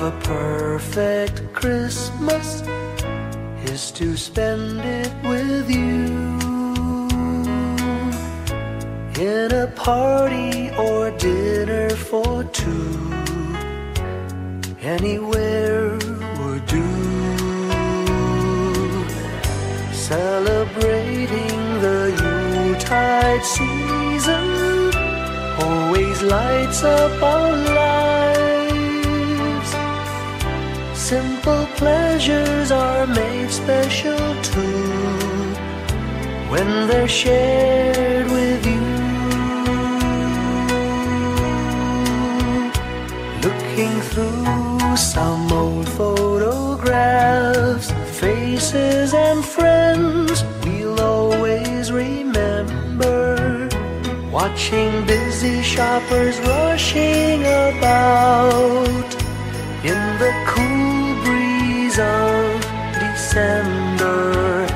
of a perfect Christmas is to spend it with you, in a party or dinner for two. Anywhere would do. Celebrating the Yuletide season always lights up our lives. Simple pleasures are made special too when they're shared with you. Looking through some old photographs, faces and friends we'll always remember, watching busy shoppers rushing about in the cool breeze of December,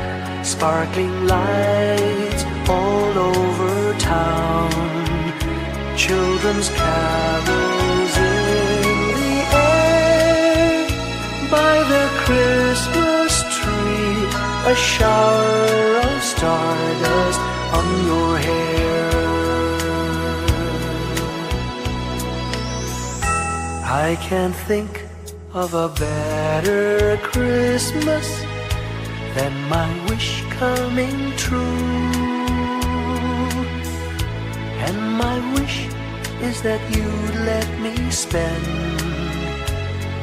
sparkling lights all over town, children's carols in the air. By the Christmas tree, a shower of stardust on your hair. I can't think of a better Christmas than my wish coming true. And my wish is that you'd let me spend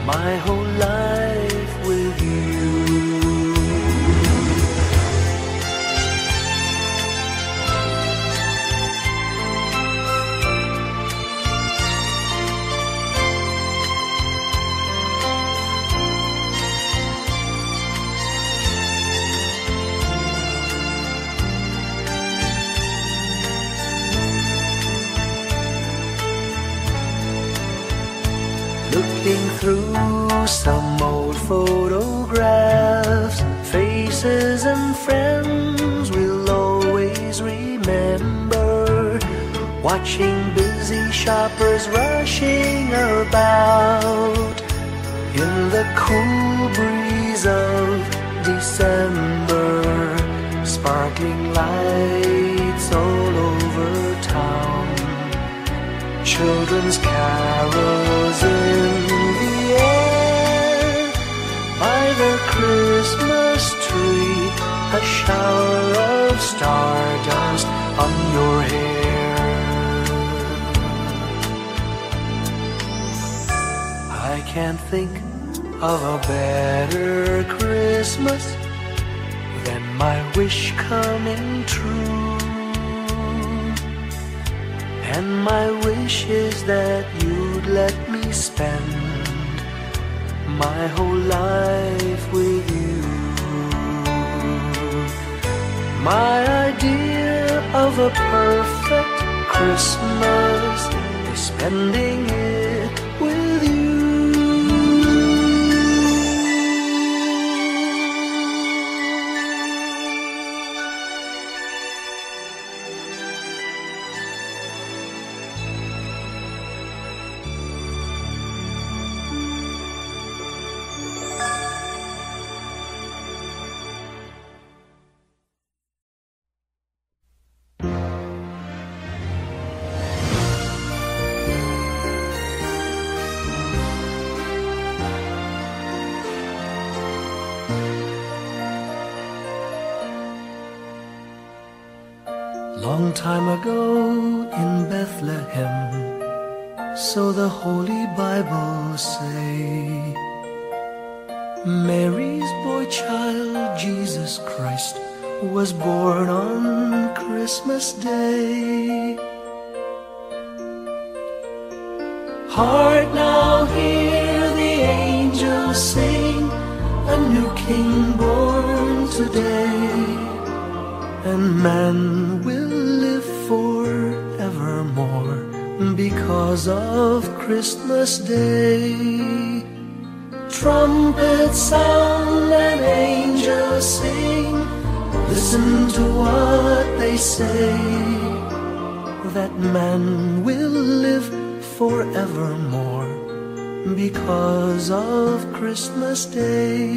my whole life with you. Looking through some old photographs, faces and friends we'll always remember, watching busy shoppers rushing about in the cool breeze of December, sparkling lights all over town, children's carols in the air. By the Christmas tree, a shower of stardust on your hair. I can't think of a better Christmas than my wish coming true. And my wish is that you'd let me spend my whole life with you. My idea of a perfect Christmas is spending it with you. Long time ago in Bethlehem, so the Holy Bible say, Mary's boy child, Jesus Christ, was born on Christmas Day. Heart, now hear the angels sing, a new King born today, and man will live forevermore because of Christmas Day. Trumpets sound and angels sing, listen to what they say, that man will live forevermore because of Christmas Day.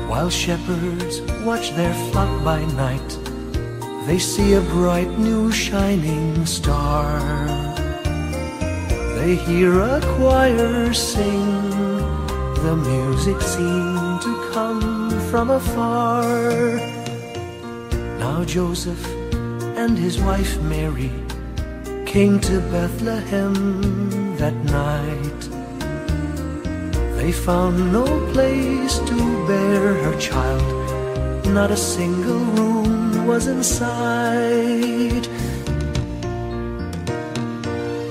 While shepherds watch their flock by night, they see a bright new shining star. They hear a choir sing, the music seemed to come from afar. Now Joseph and his wife Mary came to Bethlehem that night. They found no place to bear her child, not a single room was in sight.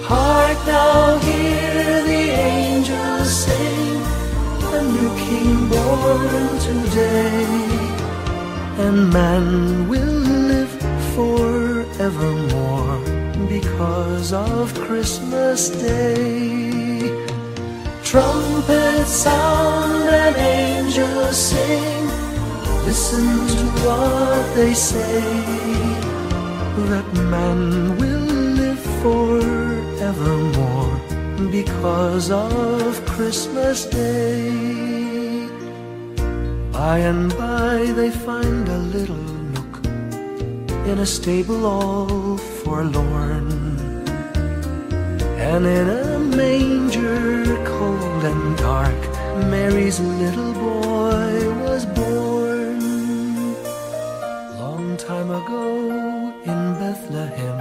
Hark now, hear the angels sing, a new king born today, and man will live forevermore because of Christmas Day. Trumpets sound and angels sing, listen to what they say, that man will live forevermore because of Christmas Day. By and by they find a little nook in a stable all forlorn, and in a manger cold and dark, Mary's little boy was born. Long time ago in Bethlehem,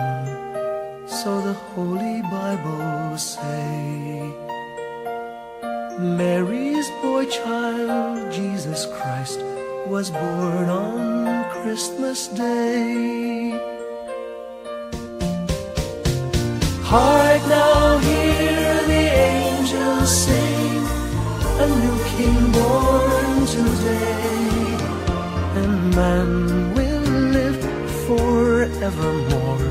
so the Holy Bible say, Mary's boy child, Jesus Christ, was born on Christmas Day. Hark now, hear the angels sing, a new king born today, and man will live forevermore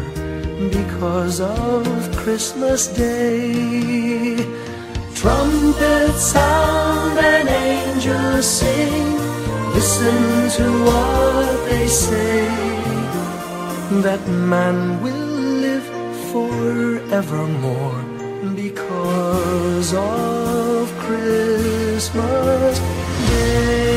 because of Christmas Day. Trumpets sound and angels sing, listen to what they say, that man will forevermore because of Christmas Day.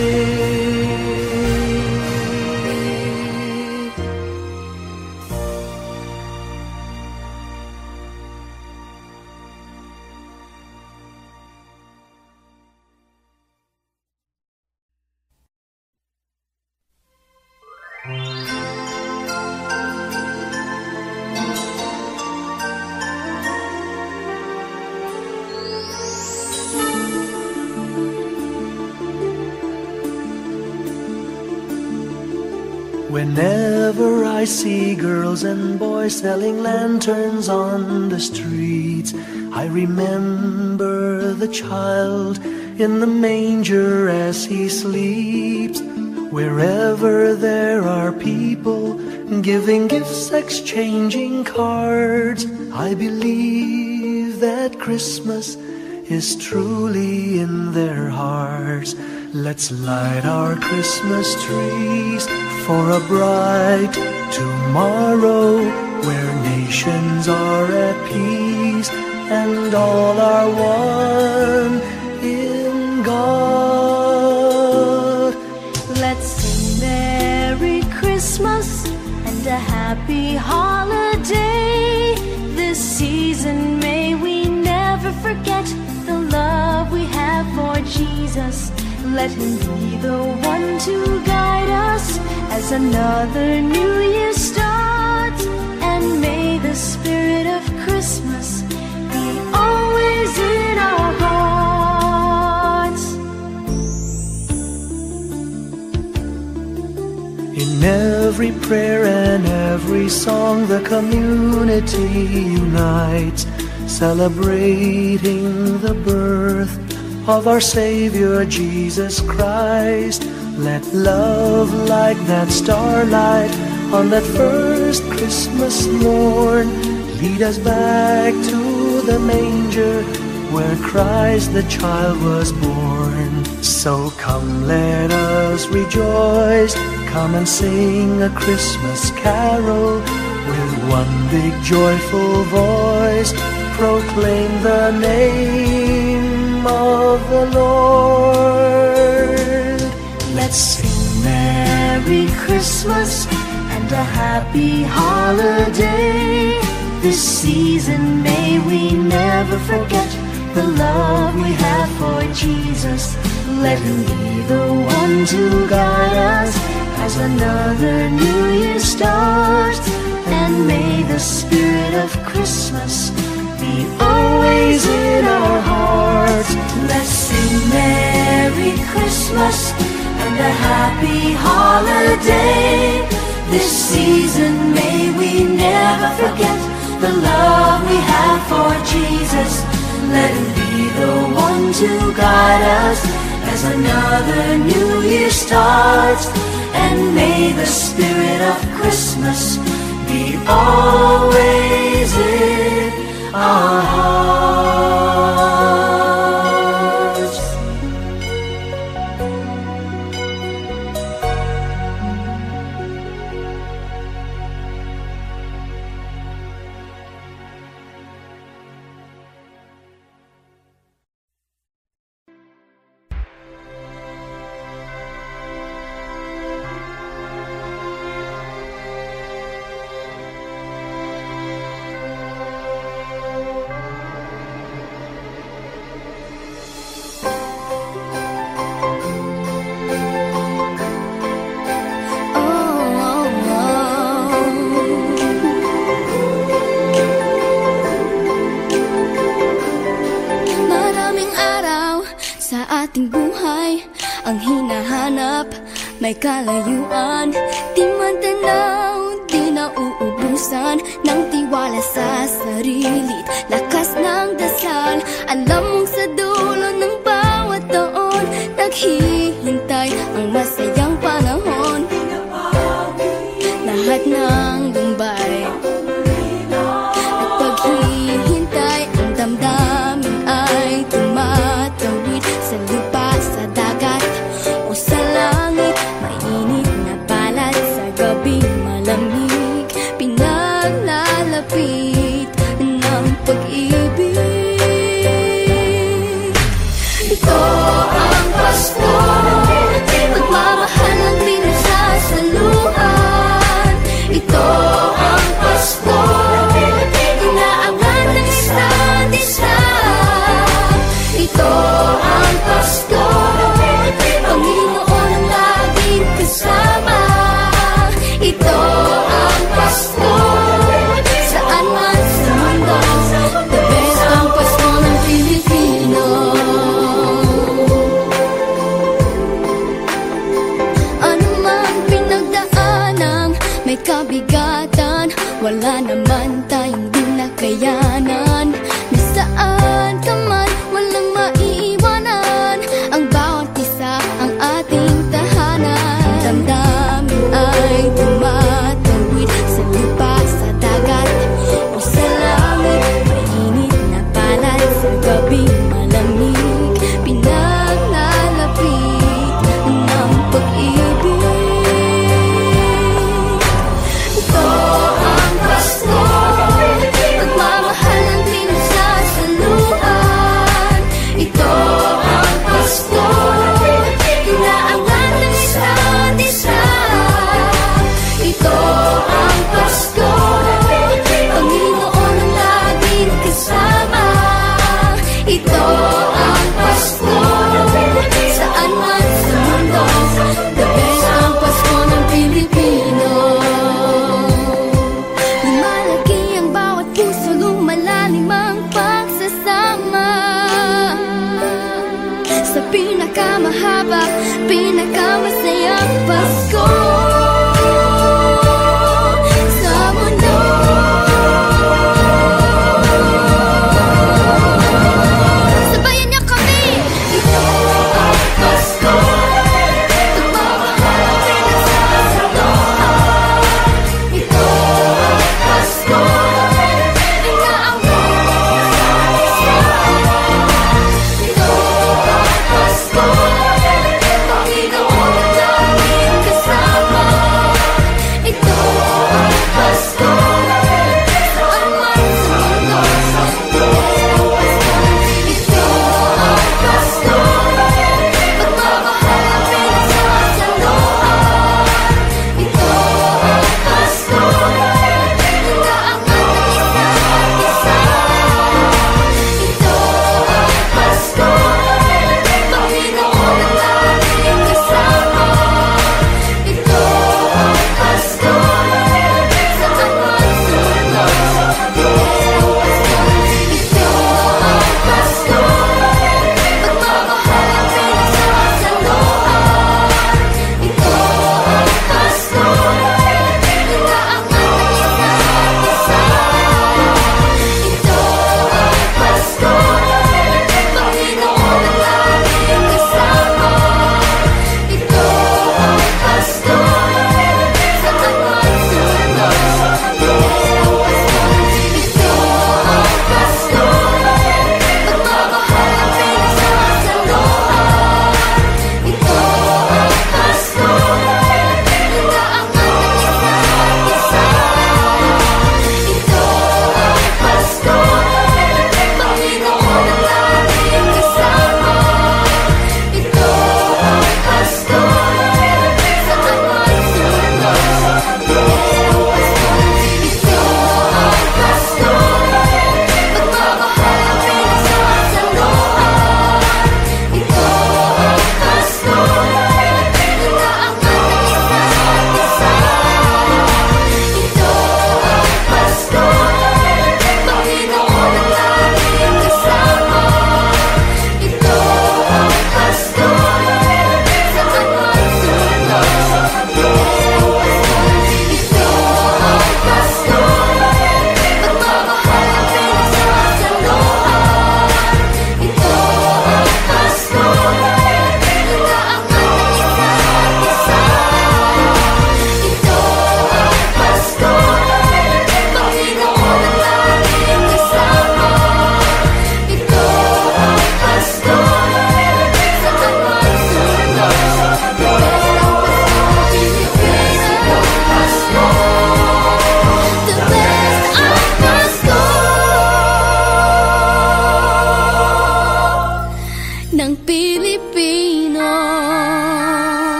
Whenever I see girls and boys selling lanterns on the streets, I remember the child in the manger as he sleeps. Wherever there are people giving gifts, exchanging cards, I believe that Christmas is truly in their hearts. Let's light our Christmas trees for a bright tomorrow, where nations are at peace and all are one in God. Let's sing Merry Christmas and a happy holiday. This season may we never forget the love we have for Jesus. Let him be the one to guide us as another new year starts, and may the spirit of Christmas be always in our hearts. In every prayer and every song, the community unites, celebrating the birth of our Savior Jesus Christ. Let love like that starlight on that first Christmas morn lead us back to the manger where Christ the child was born. So come, let us rejoice, come and sing a Christmas carol, with one big joyful voice, proclaim the name of the Lord. Let's sing Merry Christmas and a happy holiday. This season may we never forget the love we have for Jesus. Let Him be the one to guide us as another new year starts. And may the spirit of Christmas be always in our hearts. Let's sing Merry Christmas and a happy holiday. This season may we never forget the love we have for Jesus. Let Him be the one to guide us as another new year starts. And may the spirit of Christmas be always in our hearts. ating buhay ang hinahanap, may kalayuan, di man tanaw, di nauubusan ng tiwala sa sarili't lakas ng dasal. Alam mong sa dulo ng bawat taon naghihintay ang masayang panahon. Lahat ng lumbay at paghihintay, ang damdamin ay tumatawid sa lupa, sa dagat o sa langit. Mainit na balat sa gabing malamig, pinaglalapit ng pag-ibig. Ito ang Pasko, pagmamahal ang pinagsasaluhan. Ito ang Pasko, inaangan ng isa't isa. Ito ang Pasko, Panginoon ang laging kasama. Ito ang Pasko, saan man sa mundo, the best ang Pasko ng Pilipino. Ano man pinagdaanang may kabigatan, wala naman tayong di nakayanan. Nasaan ka man, walang maiiwanan, ang bawat isa ang ating tahanan. Damdamin ay tumatawid sa lupa, sa dagat o sa langit. Mainit na balat sa gabing malamig, pinaglalapit ng pag-ibig. Ito ang Pasko, pagmamahal ang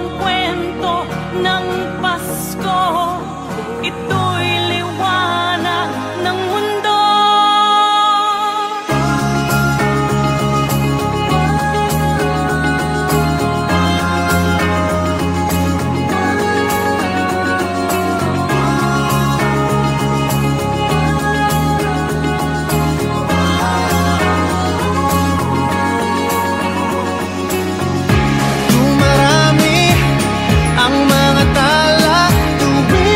ang kwento ng Pasko. Ito'y liwanag ng mundo. Dumarami ang mga tala tuwing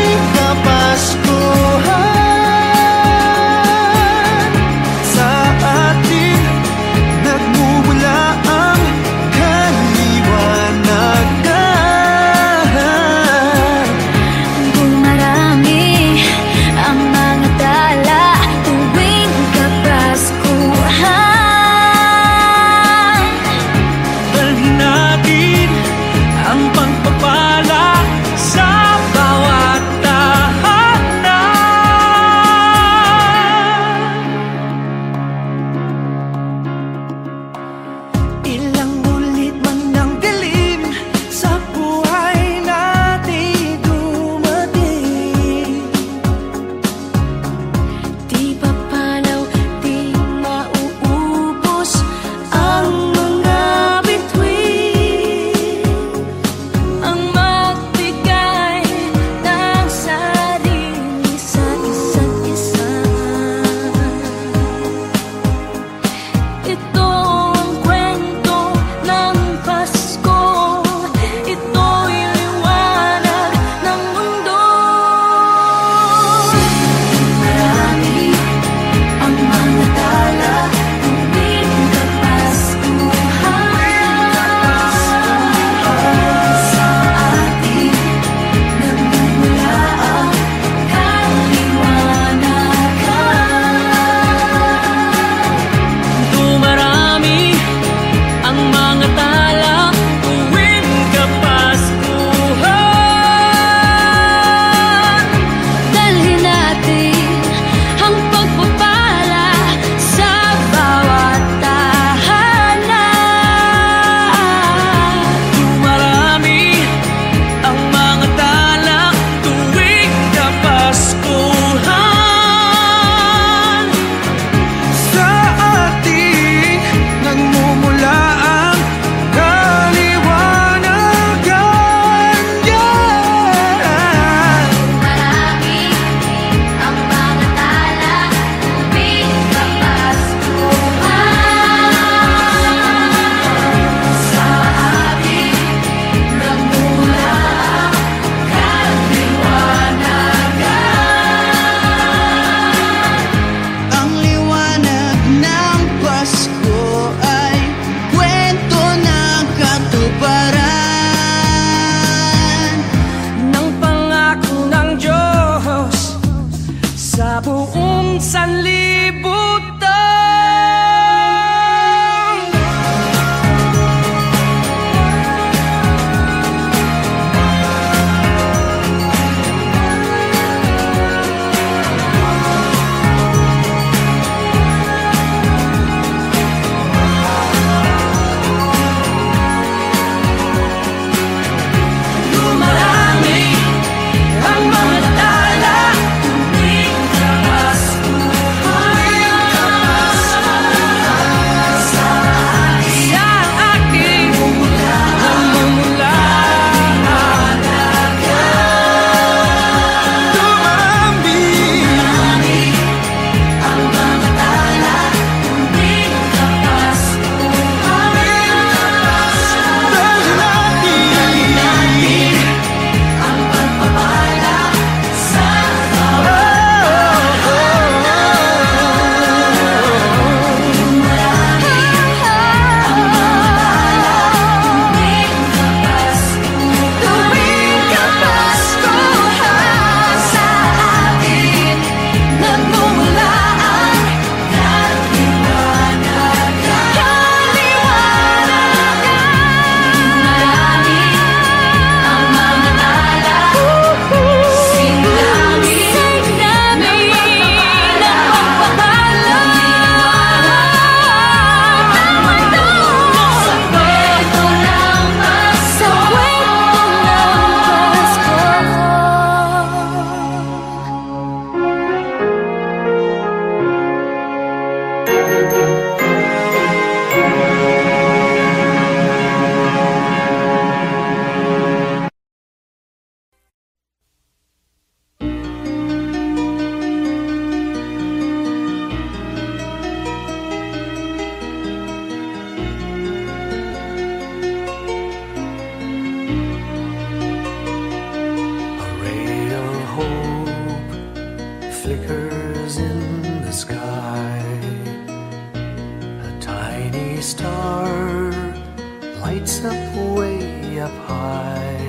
up high.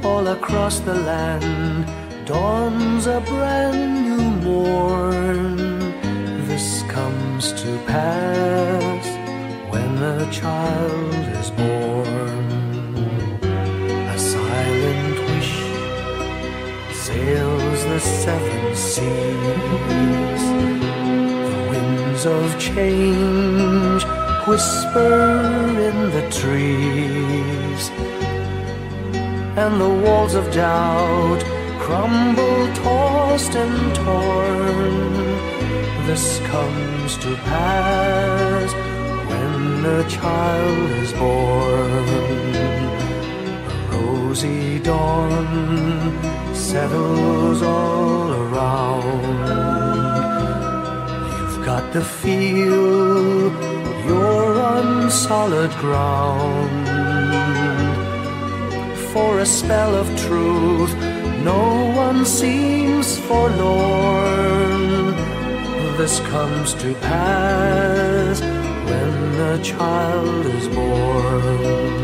All across the land dawns a brand new morn. This comes to pass when a child is born. A silent wish sails the seven seas. The winds of change whisper in the trees, and the walls of doubt crumble, tossed and torn. This comes to pass when a child is born. A rosy dawn settles all around. You've got to feel you're on solid ground. For a spell of truth, no one seems forlorn. This comes to pass when a child is born.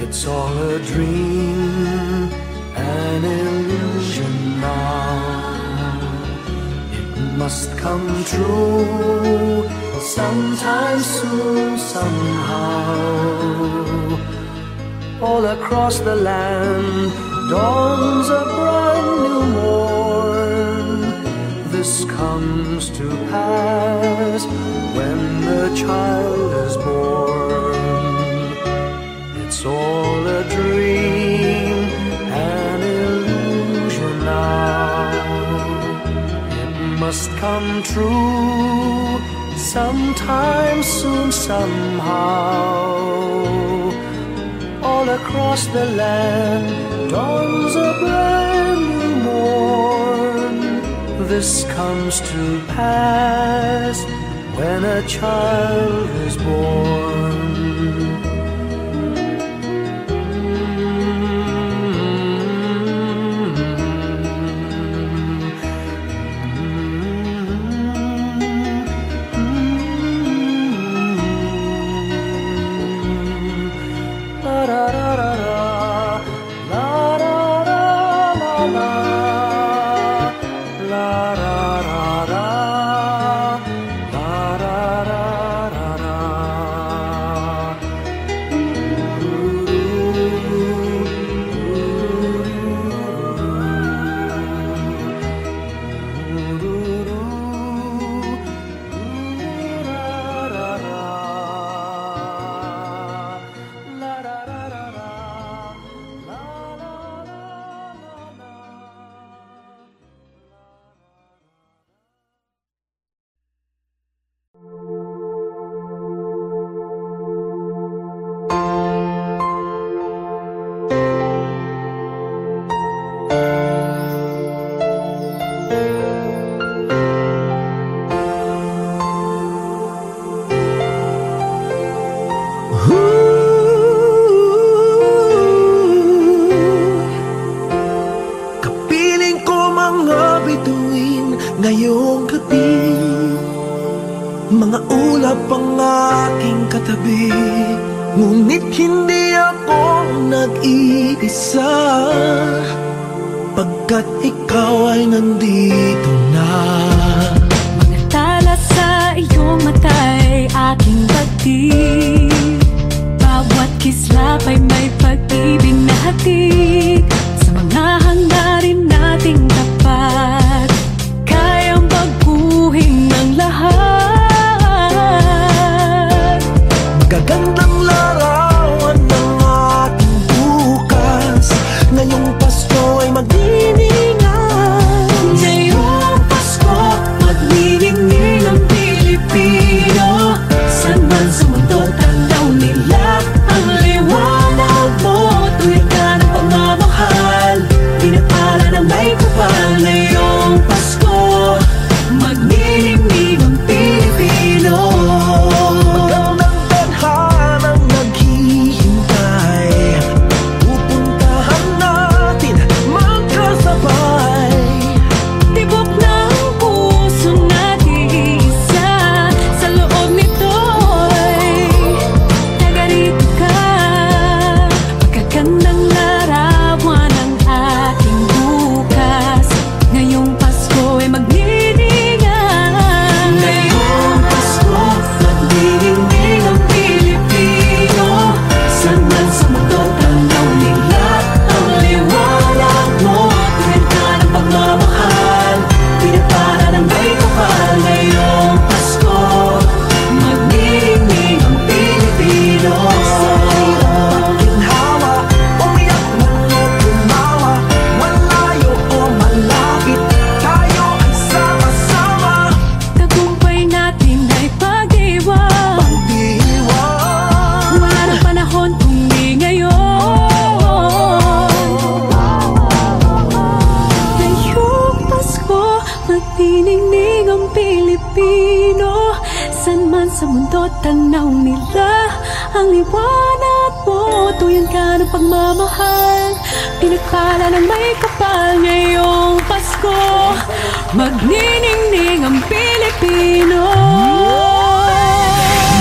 It's all a dream, an illusion now. It must come true sometime soon, somehow. All across the land dawns a brand new morn. This comes to pass when the child is born. It's all a dream, an illusion now. It must come true sometime soon, somehow. All across the land dawns a brand new morn. This comes to pass when a child is born. Ngayong gabi, mga ulap ang aking katabi, ngunit hindi ako nag-iisa, pagkat ikaw ay nandito na. Mga tala sa iyong mata'y aking pagtig, bawat kislap ay may pag-ibig na hatid, sa mga hangarin nating tapat, kayang baguhin ng lahat. Gagandang larawan ng ating bukas, ngayong Pasko ay magdiningan. Ngayong Pasko, magniningning ang Pilipino, saan man sa mundo tanaw nila ang liwanag mo. Tuyan ka ng pagmamahal, pinagpala ng may kapal ngayong Pasko. Magniningning ang Pilipino.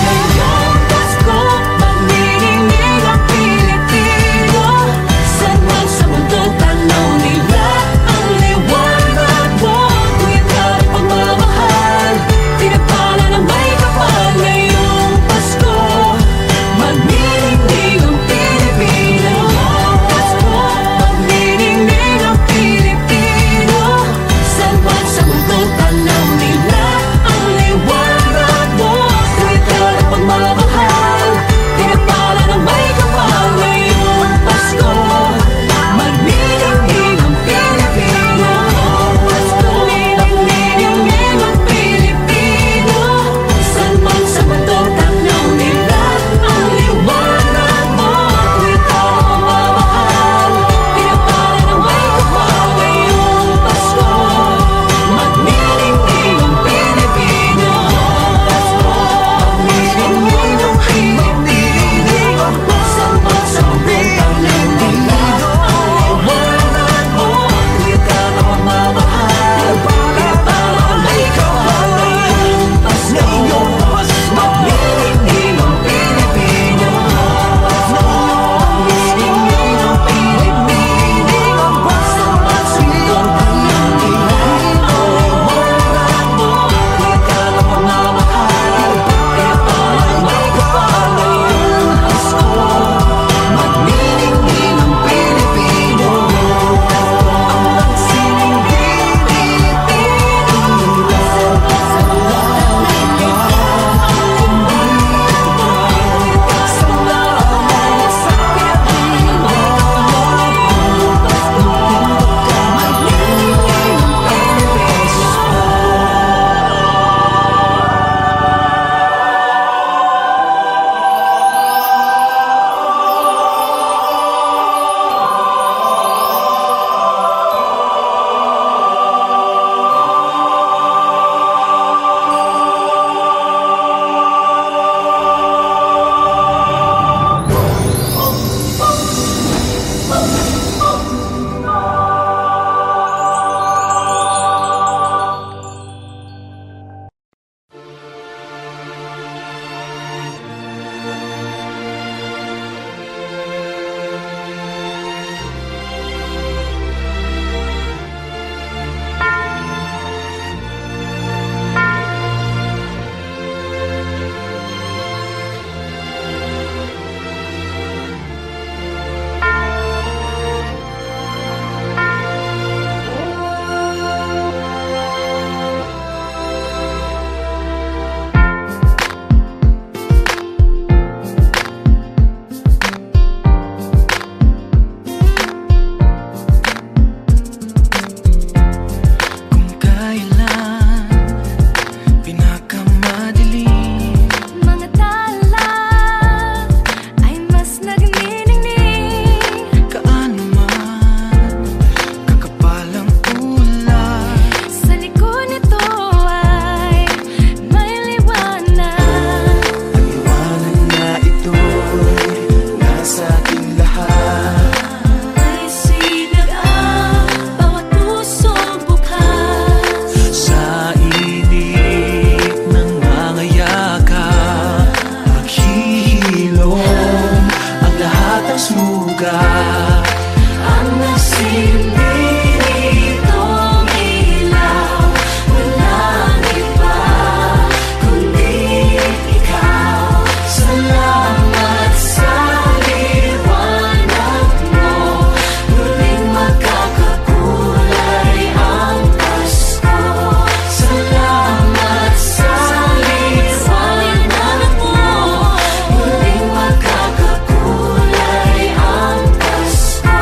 Ngayong Pasko, magniningning ang Pilipino. Saan man sa mundo tanaw nila ang liwanag mo. Tuyan ka ng pagmamahal, pinagpala ng may kapal ngayong Pasko. Magniningning ang Pilipino. Pasko, magniningning ang Pilipino. Saan man sa mundo tanaw nila ang liwanag mo. Tuyan ka ng pagmamahal, pinagpala ng may kapal ngayong Pasko. Magniningning ang Pilipino. Pasko, magniningning ang Pilipino. Saan man sa mundo tanaw nila ang liwanag mo. Tuyan ka ng pagmamahal, pinagpala ng may kapal ngayong Pasko. Magniningning ang Pilipino. Pasko, magniningning ang Pilipino. Saan man sa mundo tanaw nila ang liwanag mo. Tuyan ka ng pagmamahal, pinagpala ng may kapal ngayong Pasko. Magniningning ang Pilipino. Magniningning ang Pilipino. Saan man sa mundo tanaw nila ang liwanag mo. Tuyan ka ng pagmamahal, pinagpala ng may kapal ngayong Pasko. Magniningning ang Pilipino. Ang sining Pilipino. Saan man sa mundo tanaw nila ang liwanag mo. Sa lahat sa pinagpala ng may kapal ngayong Pasko. Magniningning ang kung kailan pinakamadilim, Mga tala ay mas nagniningning. kaano man kakapal ang ulay. Sa likod nito ay may liwanag. Ang liwanag na ito'y nasa ating lahat. May sinag ang bawat pusong bukas. Sa init ng mga yakap, maghihilom ang lahat ng sugat. Ang nagsilbi nitong ilaw, walang iba kundi ikaw. Salamat sa liwanag mo, muling magkakakulay ang Pasko. Salamat sa liwanag mo, muling magkakakulay ang Pasko.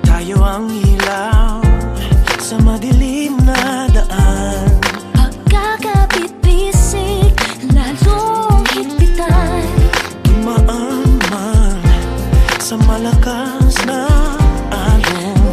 Tayo ang ilaw sa madilim na daan. Pagkakapit-bisig, lalong higpitan. Dumaan man sa malakas na alon.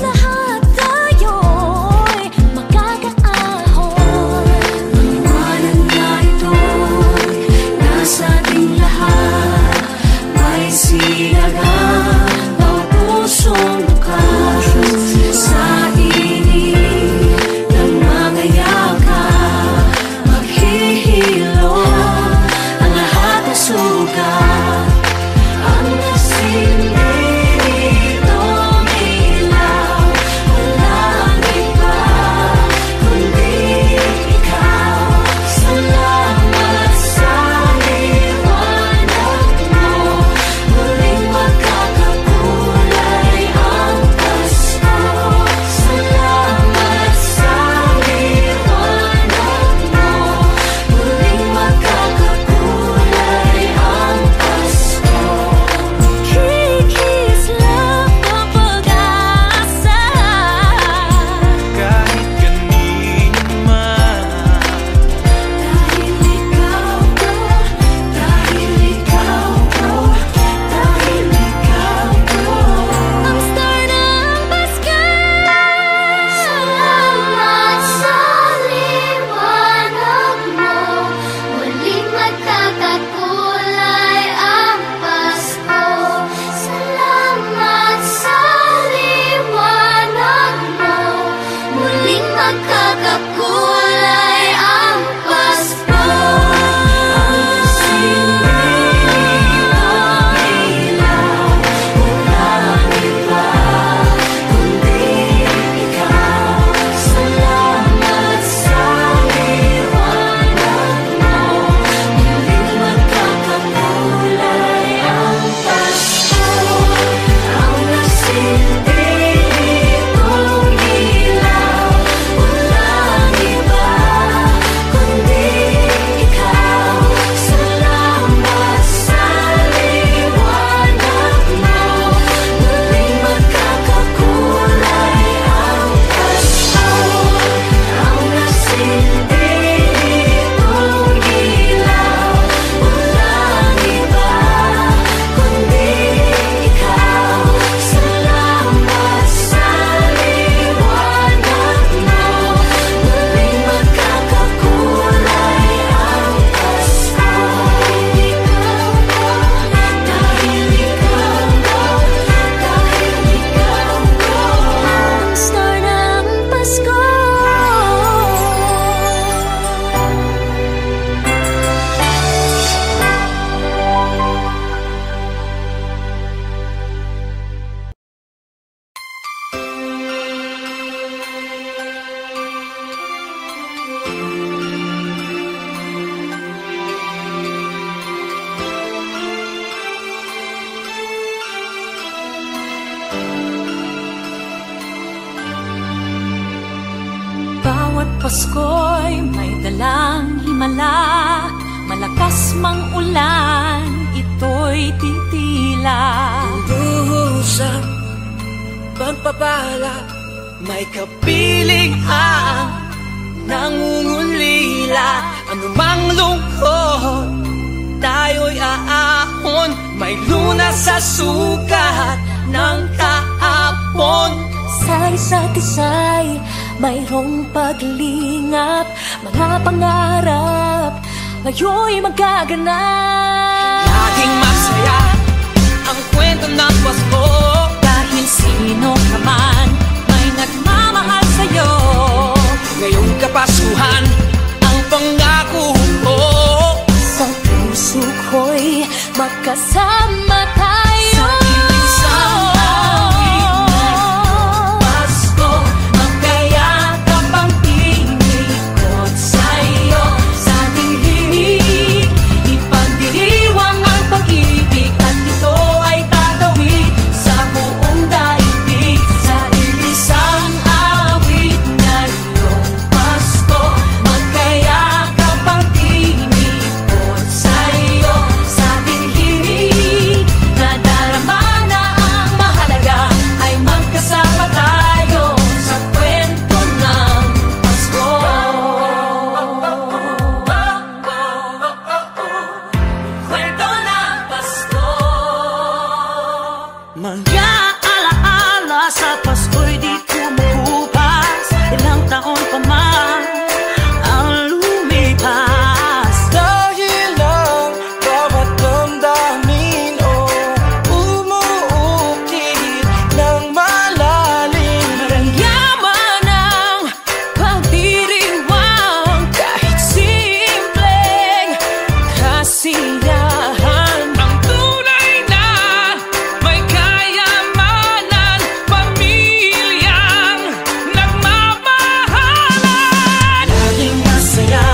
Pasko'y may dalang himala, malakas mang ulan, ito'y titila. Duhusang pagpapala, may kapiling ang nangungulila. Anumang lungkot, tayo'y aahon, may lunas sa sukat ng kahapon. Sa isa't isa'y mayroong paglingap, mga pangarap ngayon'y magaganap. Laging masaya ang kwento ng Pasko, Dahil sino ka man may nagmamahal sa'yo. ngayong Kapaskuhan ang pangako ko. Sa puso ko'y magkasama tayo. Sa isang awit ng Pasko, Magkayakap ang tinikot sa'yo. Sa ating himig, ipagdiriwang ang pag-ibig, at ito ay tatawid sa buong daigdig. Sa isang awit ngayong Pasko, magkayakap ang tinikot sa'yo. Sa ating himig, nadarama na ang mahalaga, ay magkasama tayo sa kwento ng Pasko. Kwento ng Pasko. Mga alaala sa Pasko'y di kumukupas, ilang taon pa man ang lumipas. Dahil ang bawat damdamin umuukit ng malalim. Maramyaman ang pagdiriwang, kahit simpleng kasiyahan. Ang tunay na may kayamanan, pamilyang nagmamahalan. Laging masaya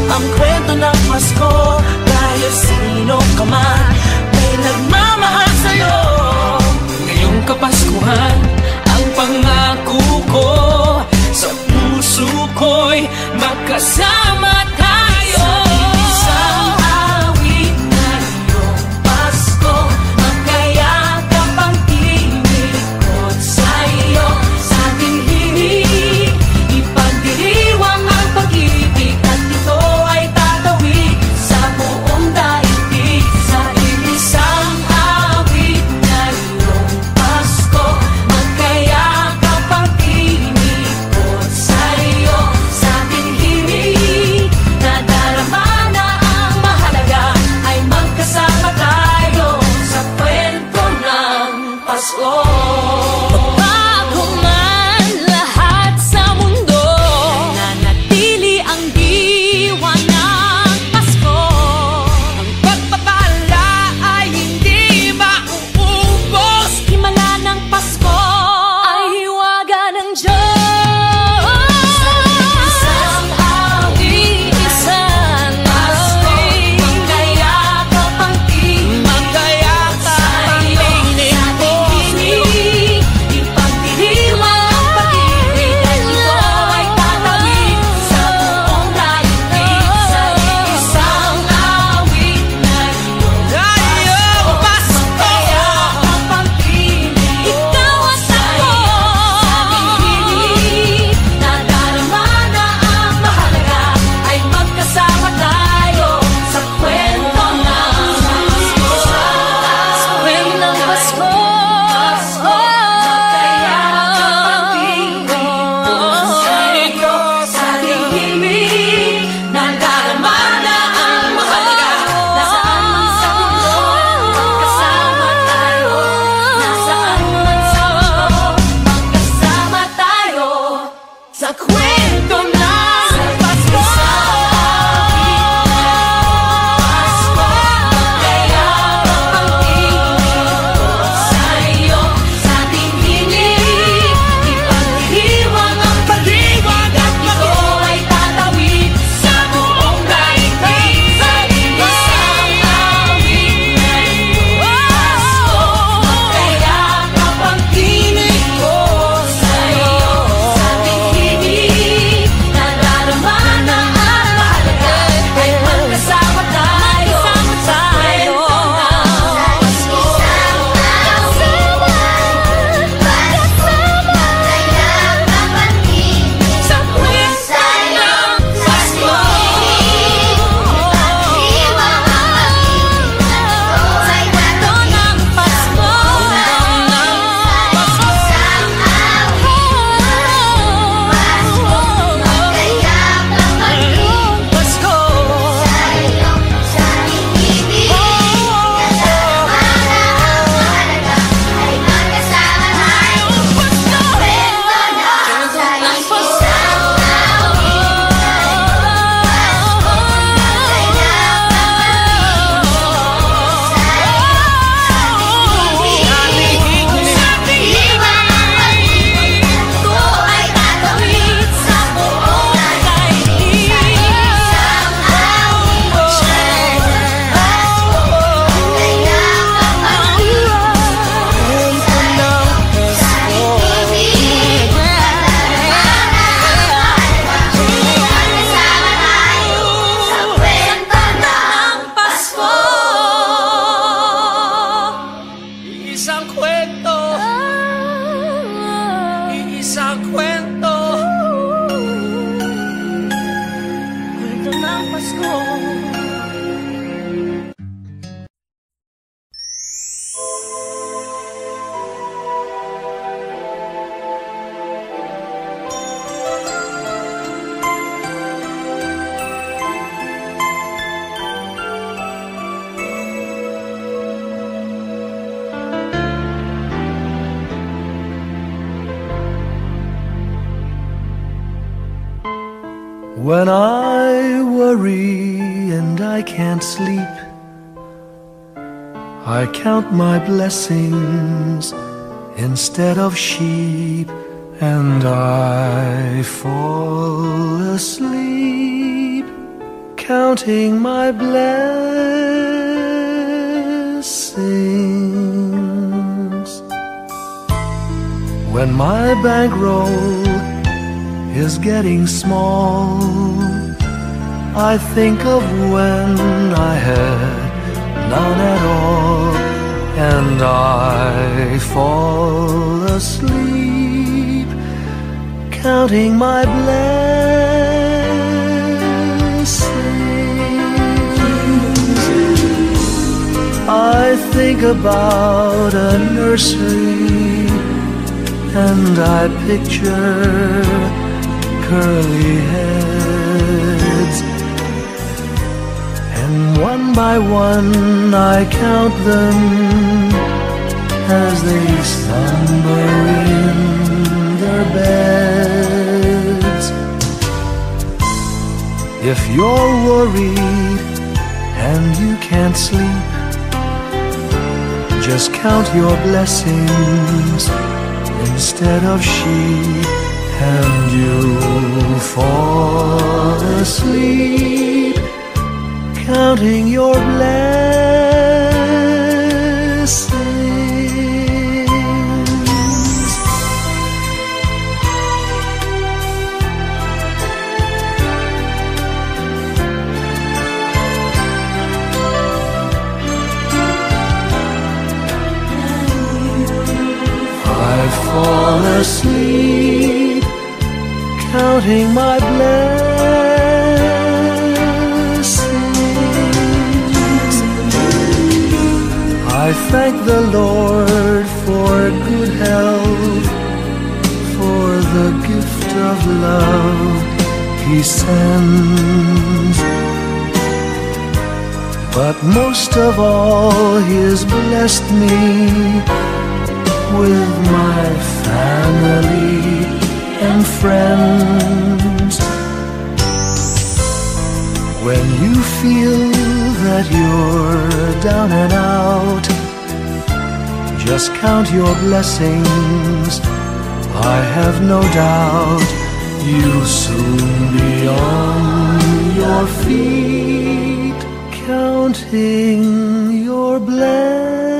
ang kwento ng Pasko, dahil sino ka man may nagmamahal sa'yo. Ngayong Kapaskuhan ang pangako ko, sa puso ko'y magkasama tayo. Isang awit ngayong Pasko, magkayakap ang tinikot sa'yo. Sa ating himig, ipagdiriwang ang pag-ibig, at ito ay tatawid sa buong daigdig. Sa isang awit ngayong Pasko, magkayakap ang tinikot sa'yo. Sa ating himig, isang kwento. Kwento ng Pasko. When I worry and I can't sleep, I count my blessings instead of sheep, and I fall asleep counting my blessings. When my bankroll is getting small, I think of when I had none at all, and I fall asleep counting my blessings. I think about a nursery, and I picture curly heads, and one by one I count them as they slumber in their beds. If you're worried and you can't sleep, just count your blessings instead of sheep, and you'll fall asleep counting your blessings. I fall asleep counting my blessings. I thank the Lord for good health, for the gift of love He sends. But most of all, He has blessed me with my family and friends. When you feel that you're down and out, just count your blessings. I have no doubt you'll soon be on your feet, counting your blessings.